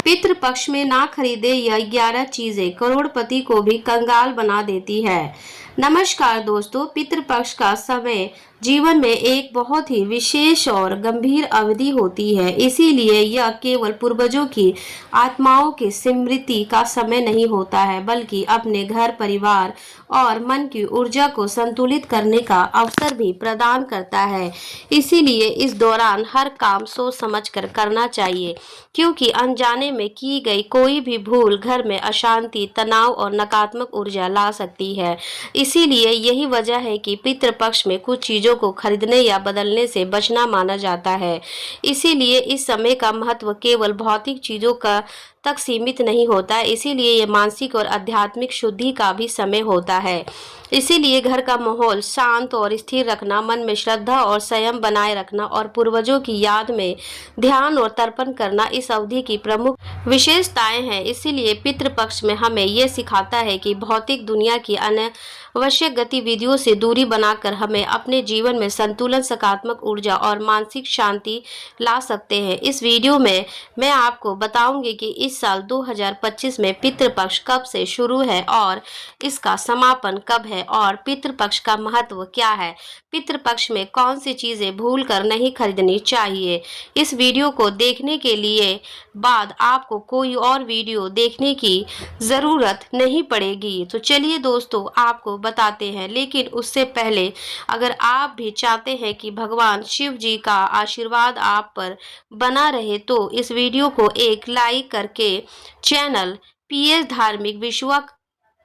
पितृपक्ष में ना खरीदे यह 11 चीजें करोड़पति को भी कंगाल बना देती है। नमस्कार दोस्तों, पितृपक्ष का समय जीवन में एक बहुत ही विशेष और गंभीर अवधि होती है। इसीलिए यह केवल पूर्वजों की आत्माओं की स्मृति का समय नहीं होता है, बल्कि अपने घर, परिवार और मन की ऊर्जा को संतुलित करने का अवसर भी प्रदान करता है। इसीलिए इस दौरान हर काम सोच समझ कर करना चाहिए, क्योंकि अनजाने में की गई कोई भी भूल घर में अशांति, तनाव और नकारात्मक ऊर्जा ला सकती है। इसीलिए यही वजह है कि पितृपक्ष में कुछ चीजों को खरीदने या बदलने से बचना माना जाता है। इसीलिए इस समय का महत्व केवल भौतिक चीजों का तक सीमित नहीं होता, इसीलिए ये मानसिक और आध्यात्मिक शुद्धि का भी समय होता है। इसीलिए घर का माहौल शांत और स्थिर रखना, मन में श्रद्धा और संयम बनाए रखना और पूर्वजों की याद में ध्यान और तर्पण करना इस अवधि की प्रमुख विशेषताएं हैं। इसीलिए पितृपक्ष में हमें ये सिखाता है कि भौतिक दुनिया की अनावश्यक गतिविधियों से दूरी बनाकर हमें अपने जीवन में संतुलन, सकारात्मक ऊर्जा और मानसिक शांति ला सकते हैं। इस वीडियो में मैं आपको बताऊंगी कि इस साल 2025 में पितृपक्ष कब से शुरू है और इसका समापन कब है और पितृपक्ष का महत्व क्या है। पितृपक्ष में कौन सी चीजें भूल कर नहीं खरीदनी चाहिए। इस वीडियो को देखने के लिए बाद आपको कोई और वीडियो देखने की ज़रूरत नहीं पड़ेगी। तो चलिए दोस्तों, आपको बताते हैं। लेकिन उससे पहले अगर आप भी चाहते हैं कि भगवान शिव जी का आशीर्वाद आप पर बना रहे, तो इस वीडियो को एक लाइक करके चैनल पीएस धार्मिक विश्व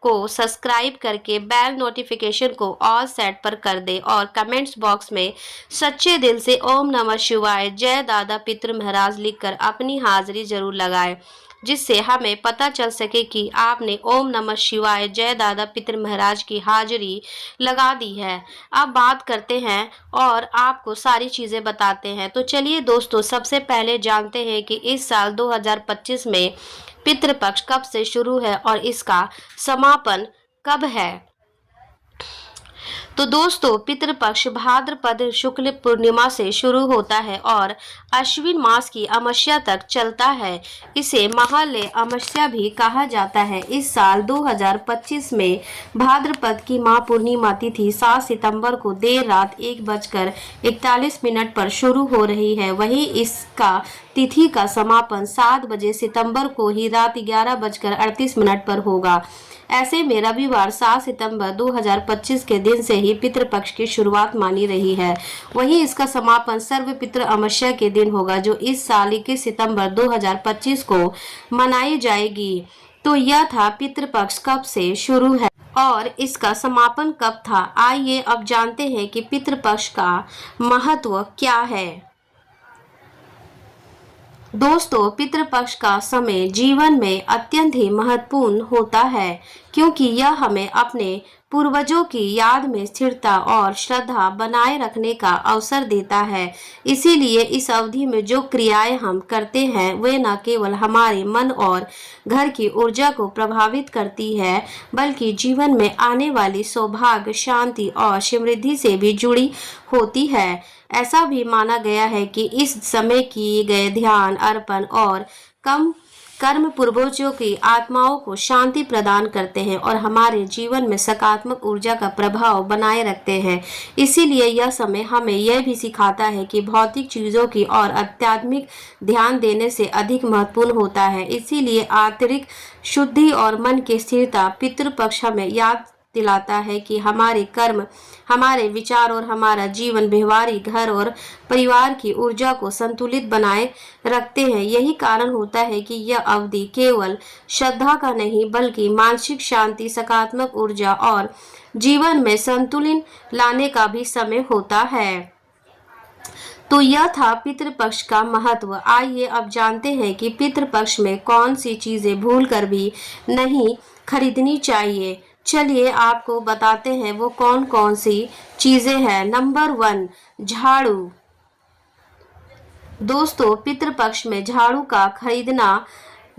को सब्सक्राइब करके बेल नोटिफिकेशन को ऑल सेट पर कर दे और कमेंट्स बॉक्स में सच्चे दिल से ओम नमः शिवाय, जय दादा पितृ महाराज लिखकर अपनी हाजिरी जरूर लगाएं, जिससे हमें पता चल सके कि आपने ओम नमः शिवाय, जय दादा पितृ महाराज की हाजिरी लगा दी है। अब बात करते हैं और आपको सारी चीज़ें बताते हैं। तो चलिए दोस्तों, सबसे पहले जानते हैं कि इस साल 2025 में पितृपक्ष कब से शुरू है और इसका समापन कब है। तो दोस्तों, पितृपक्ष भाद्रपद शुक्ल पूर्णिमा से शुरू होता है और अश्विन मास की अमावस्या तक चलता है। इसे महालय अमावस्या भी कहा जाता है। इस साल 2025 में भाद्रपद की माह पूर्णिमा तिथि 7 सितंबर को देर रात 1:41 पर शुरू हो रही है। वहीं इसका तिथि का समापन 7 बजे सितंबर को ही रात 11:38 पर होगा। ऐसे में रविवार 7 सितंबर 2025 के दिन से ही पितृपक्ष की शुरुआत मानी रही है। वहीं इसका समापन सर्वपितृ अमावस्या के दिन होगा, जो इस साल 21 सितंबर 2025 को मनाई जाएगी। तो यह था पितृपक्ष कब से शुरू है और इसका समापन कब था। आइए अब जानते हैं कि पितृपक्ष का महत्व क्या है। दोस्तों, पितृपक्ष का समय जीवन में अत्यंत ही महत्वपूर्ण होता है, क्योंकि यह हमें अपने पूर्वजों की याद में स्थिरता और श्रद्धा बनाए रखने का अवसर देता है। इसीलिए इस अवधि में जो क्रियाएं हम करते हैं, वे न केवल हमारे मन और घर की ऊर्जा को प्रभावित करती है, बल्कि जीवन में आने वाली सौभाग्य, शांति और समृद्धि से भी जुड़ी होती है। ऐसा भी माना गया है कि इस समय किए गए ध्यान, अर्पण और कर्म पूर्वजों की आत्माओं को शांति प्रदान करते हैं और हमारे जीवन में सकारात्मक ऊर्जा का प्रभाव बनाए रखते हैं। इसीलिए यह समय हमें यह भी सिखाता है कि भौतिक चीजों की और आध्यात्मिक ध्यान देने से अधिक महत्वपूर्ण होता है। इसीलिए आंतरिक शुद्धि और मन की स्थिरता पितृपक्ष हमें याद दिलाता है कि हमारे कर्म, हमारे विचार और हमारा जीवन व्यवहारिक घर और परिवार की ऊर्जा को संतुलित बनाए रखते हैं। यही कारण होता है कि यह अवधि केवल श्रद्धा का नहीं, बल्कि मानसिक शांति, सकारात्मक ऊर्जा और जीवन में संतुलन लाने का भी समय होता है। तो यह था पितृपक्ष का महत्व। आइए अब जानते हैं कि पितृपक्ष में कौन सी चीजें भूल कर भी नहीं खरीदनी चाहिए। चलिए आपको बताते हैं वो कौन कौन सी चीजें हैं। नंबर 1, झाड़ू। दोस्तों, पितृपक्ष में झाड़ू का खरीदना,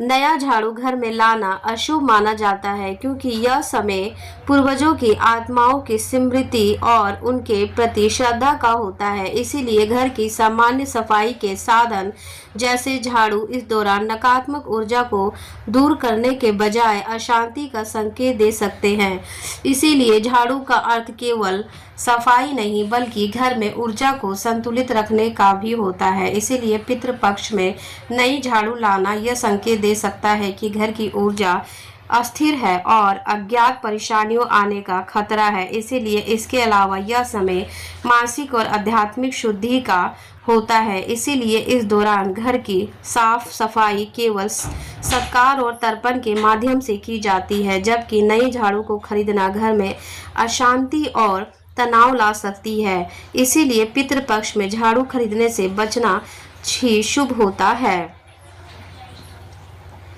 नया झाड़ू घर में लाना अशुभ माना जाता है, क्योंकि यह समय पूर्वजों की आत्माओं की स्मृति और उनके प्रति श्रद्धा का होता है। इसीलिए घर की सामान्य सफाई के साधन जैसे झाड़ू इस दौरान नकारात्मक ऊर्जा को दूर करने के बजाय अशांति का संकेत दे सकते हैं। इसीलिए झाड़ू का अर्थ केवल सफाई नहीं बल्कि घर में ऊर्जा को संतुलित रखने का भी होता है। इसीलिए पितृपक्ष में नई झाड़ू लाना यह संकेत दे सकता है कि घर की ऊर्जा अस्थिर है और अज्ञात परेशानियों आने का खतरा है। इसीलिए इसके अलावा यह समय मानसिक और आध्यात्मिक शुद्धि का होता है। इसीलिए इस दौरान घर की साफ सफाई केवल सत्कार और तर्पण के माध्यम से की जाती है, जबकि नई झाड़ू को खरीदना घर में अशांति और तनाव ला सकती है। इसीलिए पितृपक्ष में झाड़ू खरीदने से बचना ही शुभ होता है।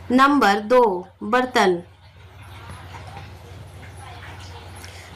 नंबर 2, बर्तन।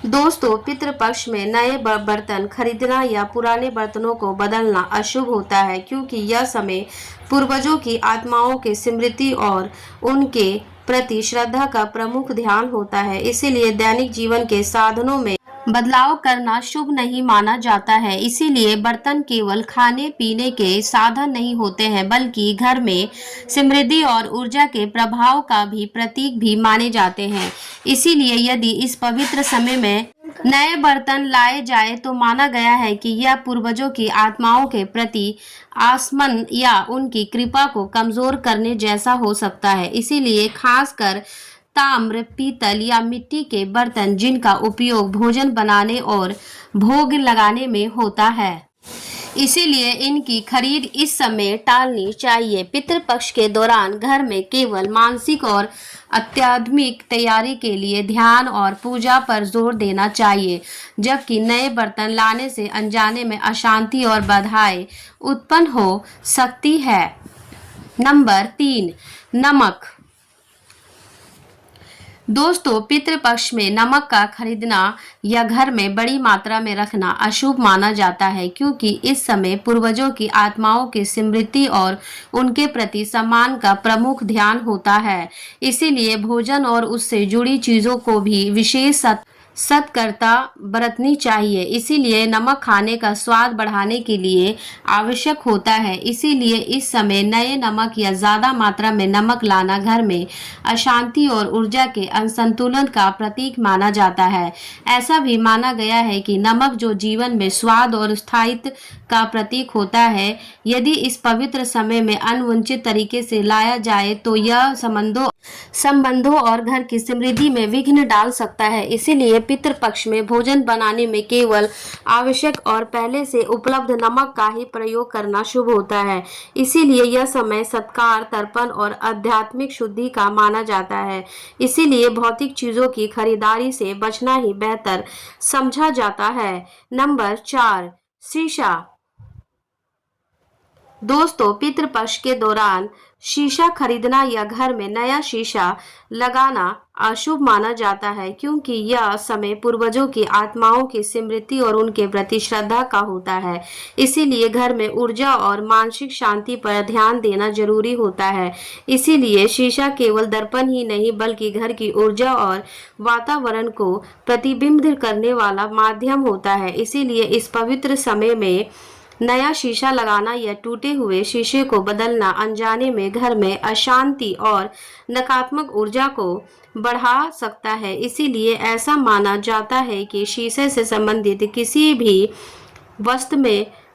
दोस्तों, पितृपक्ष में नए बर्तन खरीदना या पुराने बर्तनों को बदलना अशुभ होता है, क्योंकि यह समय पूर्वजों की आत्माओं की स्मृति और उनके प्रति श्रद्धा का प्रमुख ध्यान होता है। इसीलिए दैनिक जीवन के साधनों में बदलाव करना शुभ नहीं माना जाता है। इसीलिए बर्तन केवल खाने पीने के साधन नहीं होते हैं, बल्कि घर में समृद्धि और ऊर्जा के प्रभाव का भी प्रतीक भी माने जाते हैं। इसीलिए यदि इस पवित्र समय में नए बर्तन लाए जाए तो माना गया है कि यह पूर्वजों की आत्माओं के प्रति आसमन या उनकी कृपा को कमजोर करने जैसा हो सकता है। इसीलिए खासकर ताम्र, पीतल या मिट्टी के बर्तन जिनका उपयोग भोजन बनाने और भोग लगाने में होता है, इसीलिए इनकी खरीद इस समय टालनी चाहिए। पितृपक्ष के दौरान घर में केवल मानसिक और आध्यात्मिक तैयारी के लिए ध्यान और पूजा पर जोर देना चाहिए, जबकि नए बर्तन लाने से अनजाने में अशांति और बाधाएं उत्पन्न हो सकती है। नंबर 3, नमक। दोस्तों, पितृपक्ष में नमक का खरीदना या घर में बड़ी मात्रा में रखना अशुभ माना जाता है, क्योंकि इस समय पूर्वजों की आत्माओं की स्मृति और उनके प्रति सम्मान का प्रमुख ध्यान होता है। इसीलिए भोजन और उससे जुड़ी चीजों को भी विशेष सतर्कता बरतनी चाहिए। इसीलिए नमक खाने का स्वाद बढ़ाने के लिए आवश्यक होता है। इसीलिए इस समय नए नमक या ज्यादा मात्रा में नमक लाना घर में अशांति और ऊर्जा के असंतुलन का प्रतीक माना जाता है। ऐसा भी माना गया है कि नमक जो जीवन में स्वाद और स्थायित्व का प्रतीक होता है, यदि इस पवित्र समय में अनवांछित तरीके से लाया जाए तो यह संबंधों और घर की समृद्धि में विघ्न डाल सकता है। इसीलिए पितृपक्ष में भोजन बनाने में केवल आवश्यक और पहले से उपलब्ध नमक का ही प्रयोग करना शुभ होता है। इसीलिए यह समय सत्कार, तर्पण और आध्यात्मिक शुद्धि का माना जाता है। इसीलिए भौतिक चीजों की खरीदारी से बचना ही बेहतर समझा जाता है। नंबर 4, शीशा। दोस्तों, पितृपक्ष के दौरान शीशा खरीदना या घर में नया शीशा लगाना अशुभ माना जाता है, क्योंकि यह समय पूर्वजों की आत्माओं की स्मृति और उनके प्रति श्रद्धा का होता है। इसीलिए घर में ऊर्जा और मानसिक शांति पर ध्यान देना जरूरी होता है। इसीलिए शीशा केवल दर्पण ही नहीं बल्कि घर की ऊर्जा और वातावरण को प्रतिबिंबित करने वाला माध्यम होता है। इसीलिए इस पवित्र समय में नया शीशा लगाना या टूटे हुए शीशे को बदलना अनजाने में घर में अशांति और नकारात्मक ऊर्जा को बढ़ा सकता है। इसीलिए ऐसा माना जाता है कि शीशे से संबंधित किसी भी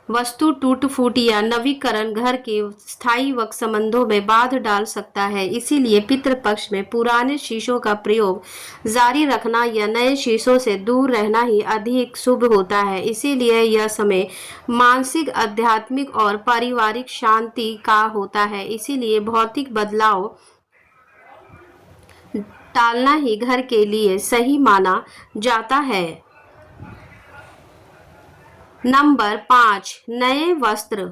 वस्तु टूट फूट या नवीकरण घर के स्थायी संबंधों में बाधा डाल सकता है। इसीलिए पितृपक्ष में पुराने शीशों का प्रयोग जारी रखना या नए शीशों से दूर रहना ही अधिक शुभ होता है। इसीलिए यह समय मानसिक, आध्यात्मिक और पारिवारिक शांति का होता है। इसीलिए भौतिक बदलाव टालना ही घर के लिए सही माना जाता है। नंबर 5, नए वस्त्र।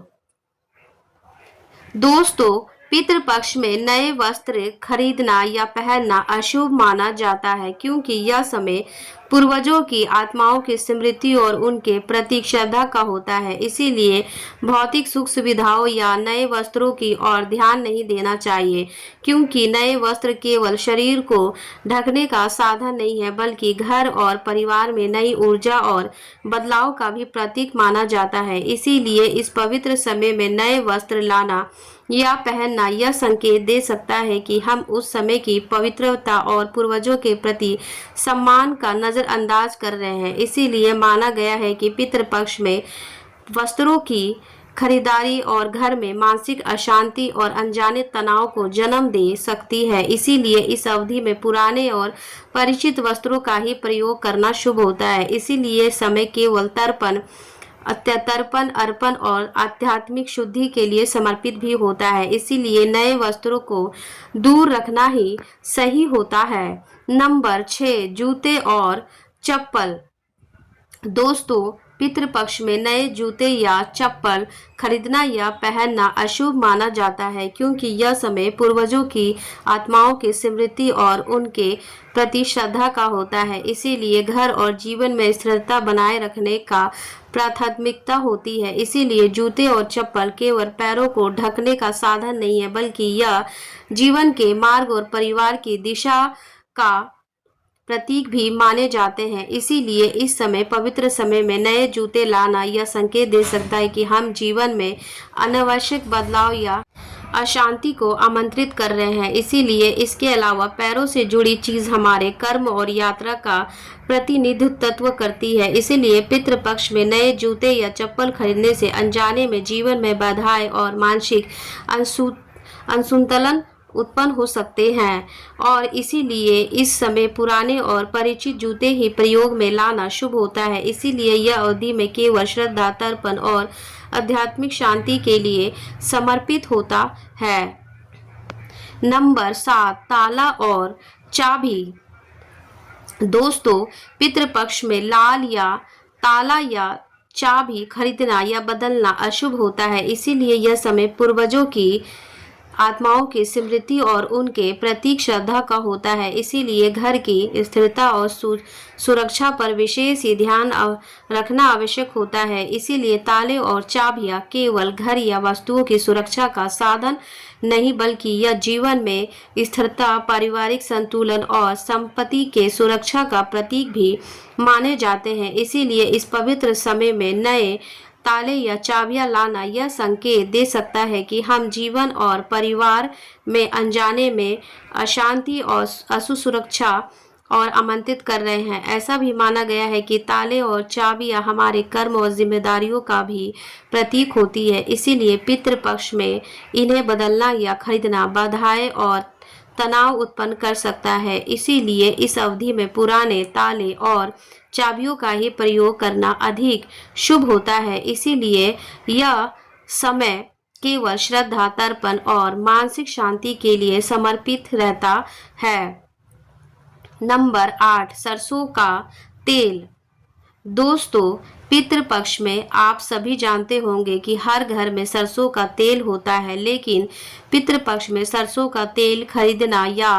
दोस्तों, पितृपक्ष में नए वस्त्र खरीदना या पहनना अशुभ माना जाता है, क्योंकि यह समय पूर्वजों की आत्माओं की स्मृति और उनके प्रति श्रद्धा का होता है। इसीलिए भौतिक सुख सुविधाओं या नए वस्त्रों की ओर ध्यान नहीं देना चाहिए, क्योंकि नए वस्त्र केवल शरीर को ढकने का साधन नहीं है बल्कि घर और परिवार में नई ऊर्जा और बदलाव का भी प्रतीक माना जाता है। इसीलिए इस पवित्र समय में नए वस्त्र लाना या पहनना यह संकेत दे सकता है कि हम उस समय की पवित्रता और पूर्वजों के प्रति सम्मान का नजरअंदाज कर रहे हैं। इसीलिए माना गया है कि पितृपक्ष में वस्त्रों की खरीदारी और घर में मानसिक अशांति और अनजाने तनाव को जन्म दे सकती है। इसीलिए इस अवधि में पुराने और परिचित वस्त्रों का ही प्रयोग करना शुभ होता है। इसीलिए समय केवल तर्पण अर्पण और आध्यात्मिक शुद्धि के लिए समर्पित भी होता है। इसीलिए नए वस्त्रों को दूर रखना ही सही होता है। नंबर 6, जूते और चप्पल। दोस्तों, पितृपक्ष में नए जूते या चप्पल खरीदना या पहनना अशुभ माना जाता है, क्योंकि यह समय पूर्वजों की आत्माओं की स्मृति और उनके प्रति श्रद्धा का होता है। इसीलिए घर और जीवन में स्थिरता बनाए रखने का प्राथमिकता होती है। इसीलिए जूते और चप्पल केवल पैरों को ढकने का साधन नहीं है, बल्कि यह जीवन के मार्ग और परिवार की दिशा का प्रतीक भी माने जाते हैं। इसीलिए इस समय पवित्र समय में नए जूते लाना यह संकेत दे सकता है कि हम जीवन में अनावश्यक बदलाव या अशांति को आमंत्रित कर रहे हैं। इसीलिए इसके अलावा पैरों से जुड़ी चीज हमारे कर्म और यात्रा का प्रतिनिधित्व करती है। इसीलिए पितृपक्ष में नए जूते या चप्पल खरीदने से अनजाने में जीवन में बाधाएं और मानसिक असंतुलन उत्पन्न हो सकते हैं, और इसीलिए इस समय पुराने और परिचित जूते ही प्रयोग में लाना शुभ होता है। इसीलिए यह अवधि में केवल श्रद्धा, तर्पण और आध्यात्मिक शांति के लिए समर्पित होता है। नंबर 7, ताला और चाबी। दोस्तों, पितृपक्ष में लाल या ताला या चाबी खरीदना या बदलना अशुभ होता है। इसीलिए यह समय पूर्वजों की आत्माओं की स्मृति और उनके प्रतीक श्रद्धा का होता है। इसीलिए घर की स्थिरता और सुरक्षा पर विशेष ही ध्यान रखना आवश्यक होता है। इसीलिए ताले और चाबियां केवल घर या वस्तुओं की सुरक्षा का साधन नहीं, बल्कि यह जीवन में स्थिरता, पारिवारिक संतुलन और संपत्ति के सुरक्षा का प्रतीक भी माने जाते हैं। इसीलिए इस पवित्र समय में नए ताले या चाबियां लाना यह संकेत दे सकता है कि हम जीवन और परिवार में अनजाने में अशांति और असुरक्षा और आमंत्रित कर रहे हैं। ऐसा भी माना गया है कि ताले और चाबियां हमारे कर्म और जिम्मेदारियों का भी प्रतीक होती है। इसीलिए पितृपक्ष में इन्हें बदलना या खरीदना बाधाएं और तनाव उत्पन्न कर सकता है। इसीलिए इस अवधि में पुराने ताले और चाबियों का ही प्रयोग करना अधिक शुभ होता है। इसीलिए यह समय केवल श्रद्धा, तर्पण और मानसिक शांति के लिए समर्पित रहता है। नंबर 8, सरसों का तेल। दोस्तों, पितृपक्ष में आप सभी जानते होंगे कि हर घर में सरसों का तेल होता है, लेकिन पितृपक्ष में सरसों का तेल खरीदना या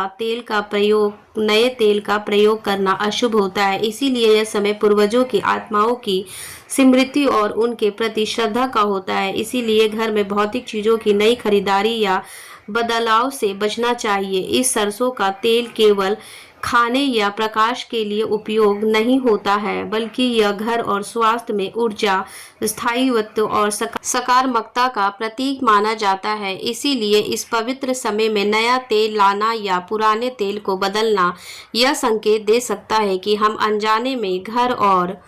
नए तेल का प्रयोग करना अशुभ होता है। इसीलिए यह समय पूर्वजों की आत्माओं की स्मृति और उनके प्रति श्रद्धा का होता है। इसीलिए घर में भौतिक चीजों की नई खरीदारी या बदलाव से बचना चाहिए। इस सरसों का तेल केवल खाने या प्रकाश के लिए उपयोग नहीं होता है, बल्कि यह घर और स्वास्थ्य में ऊर्जा, स्थायित्व और सकारात्मकता का प्रतीक माना जाता है। इसीलिए इस पवित्र समय में नया तेल लाना या पुराने तेल को बदलना यह संकेत दे सकता है कि हम अनजाने में घर और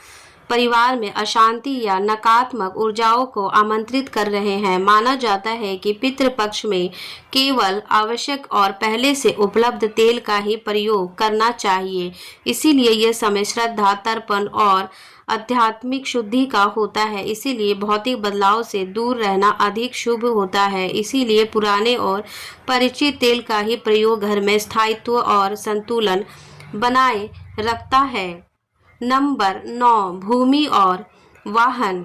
परिवार में अशांति या नकारात्मक ऊर्जाओं को आमंत्रित कर रहे हैं। माना जाता है कि पितृपक्ष में केवल आवश्यक और पहले से उपलब्ध तेल का ही प्रयोग करना चाहिए। इसीलिए यह समय श्रद्धा, तर्पण और आध्यात्मिक शुद्धि का होता है। इसीलिए भौतिक बदलाव से दूर रहना अधिक शुभ होता है। इसीलिए पुराने और परिचित तेल का ही प्रयोग घर में स्थायित्व और संतुलन बनाए रखता है। नंबर 9, भूमि और वाहन।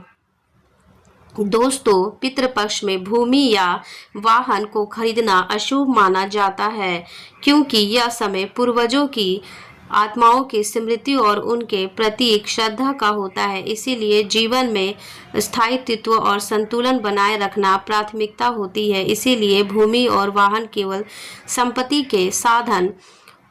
दोस्तों, पितृपक्ष में भूमि या वाहन को खरीदना अशुभ माना जाता है, क्योंकि यह समय पूर्वजों की आत्माओं की स्मृति और उनके प्रतीक श्रद्धा का होता है। इसीलिए जीवन में स्थायित्व और संतुलन बनाए रखना प्राथमिकता होती है। इसीलिए भूमि और वाहन केवल संपत्ति के साधन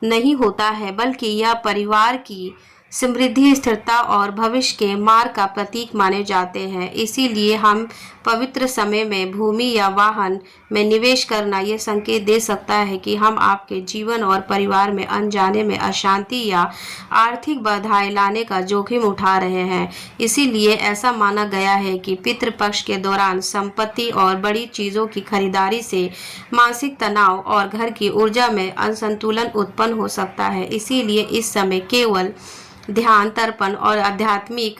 नहीं होता है, बल्कि यह परिवार की समृद्धि, स्थिरता और भविष्य के मार्ग का प्रतीक माने जाते हैं। इसीलिए हम पवित्र समय में भूमि या वाहन में निवेश करना यह संकेत दे सकता है कि हम आपके जीवन और परिवार में अनजाने में अशांति या आर्थिक बाधाएं लाने का जोखिम उठा रहे हैं। इसीलिए ऐसा माना गया है कि पितृपक्ष के दौरान संपत्ति और बड़ी चीजों की खरीदारी से मानसिक तनाव और घर की ऊर्जा में असंतुलन उत्पन्न हो सकता है। इसीलिए इस समय केवल ध्यान, तर्पण और आध्यात्मिक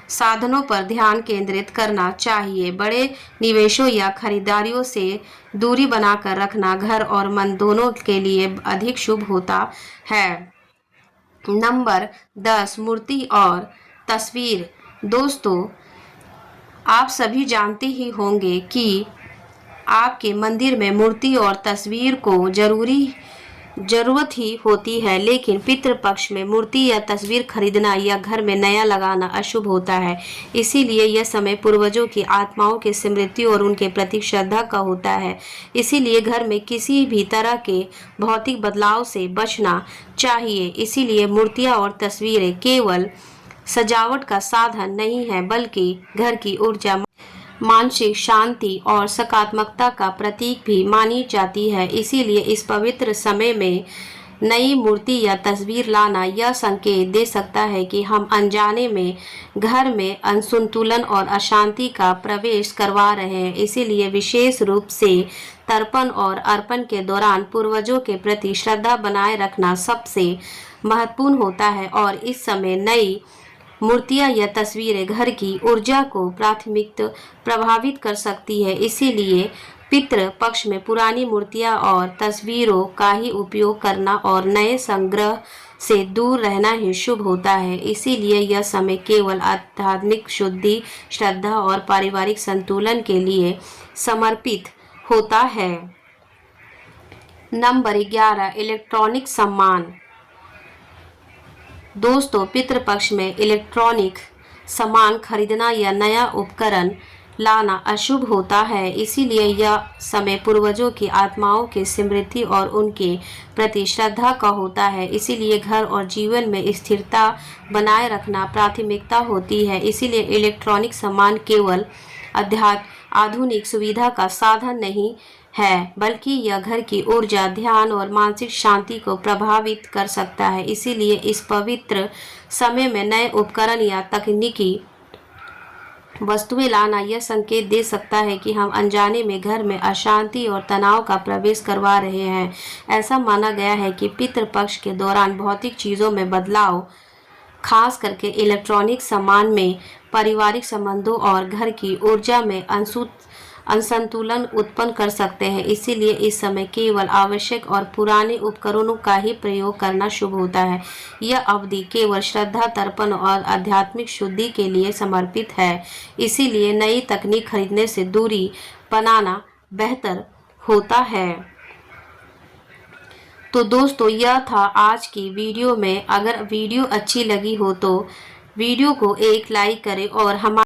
साधनों पर ध्यान केंद्रित करना चाहिए। बड़े निवेशों या खरीदारियों से दूरी बनाकर रखना घर और मन दोनों के लिए अधिक शुभ होता है। नंबर 10, मूर्ति और तस्वीर। दोस्तों, आप सभी जानते ही होंगे कि आपके मंदिर में मूर्ति और तस्वीर को जरूरत ही होती है, लेकिन पितृपक्ष में मूर्ति या तस्वीर खरीदना या घर में नया लगाना अशुभ होता है। इसीलिए यह समय पूर्वजों की आत्माओं की स्मृति और उनके प्रति श्रद्धा का होता है। इसीलिए घर में किसी भी तरह के भौतिक बदलाव से बचना चाहिए। इसीलिए मूर्तियां और तस्वीरें केवल सजावट का साधन नहीं है, बल्कि घर की ऊर्जा, मानसिक शांति और सकारात्मकता का प्रतीक भी मानी जाती है। इसीलिए इस पवित्र समय में नई मूर्ति या तस्वीर लाना यह संकेत दे सकता है कि हम अनजाने में घर में असंतुलन और अशांति का प्रवेश करवा रहे हैं। इसीलिए विशेष रूप से तर्पण और अर्पण के दौरान पूर्वजों के प्रति श्रद्धा बनाए रखना सबसे महत्वपूर्ण होता है। और इस समय नई मूर्तियां या तस्वीरें घर की ऊर्जा को प्रभावित कर सकती है। इसीलिए पितृ पक्ष में पुरानी मूर्तियां और तस्वीरों का ही उपयोग करना और नए संग्रह से दूर रहना ही शुभ होता है। इसीलिए यह समय केवल आध्यात्मिक शुद्धि, श्रद्धा और पारिवारिक संतुलन के लिए समर्पित होता है। नंबर 11, इलेक्ट्रॉनिक सामान। दोस्तों, पितृपक्ष में इलेक्ट्रॉनिक सामान खरीदना या नया उपकरण लाना अशुभ होता है। इसीलिए यह समय पूर्वजों की आत्माओं की स्मृति और उनके प्रति श्रद्धा का होता है। इसीलिए घर और जीवन में स्थिरता बनाए रखना प्राथमिकता होती है। इसीलिए इलेक्ट्रॉनिक सामान केवल आधुनिक सुविधा का साधन नहीं है, बल्कि यह घर की ऊर्जा, ध्यान और मानसिक शांति को प्रभावित कर सकता है। इसीलिए इस पवित्र समय में नए उपकरण या तकनीकी वस्तुएं लाना यह संकेत दे सकता है कि हम अनजाने में घर में अशांति और तनाव का प्रवेश करवा रहे हैं। ऐसा माना गया है कि पितृपक्ष के दौरान भौतिक चीजों में बदलाव, खास करके इलेक्ट्रॉनिक सामान में, पारिवारिक संबंधों और घर की ऊर्जा में असंतुलन उत्पन्न कर सकते हैं। इसीलिए इस समय केवल आवश्यक और पुराने उपकरणों का ही प्रयोग करना शुभ होता है। यह अवधि केवल श्रद्धा, तर्पण और आध्यात्मिक शुद्धि के लिए समर्पित है। इसीलिए नई तकनीक खरीदने से दूरी बनाना बेहतर होता है। तो दोस्तों, यह था आज की वीडियो में। अगर वीडियो अच्छी लगी हो तो वीडियो को एक लाइक करें और हमारे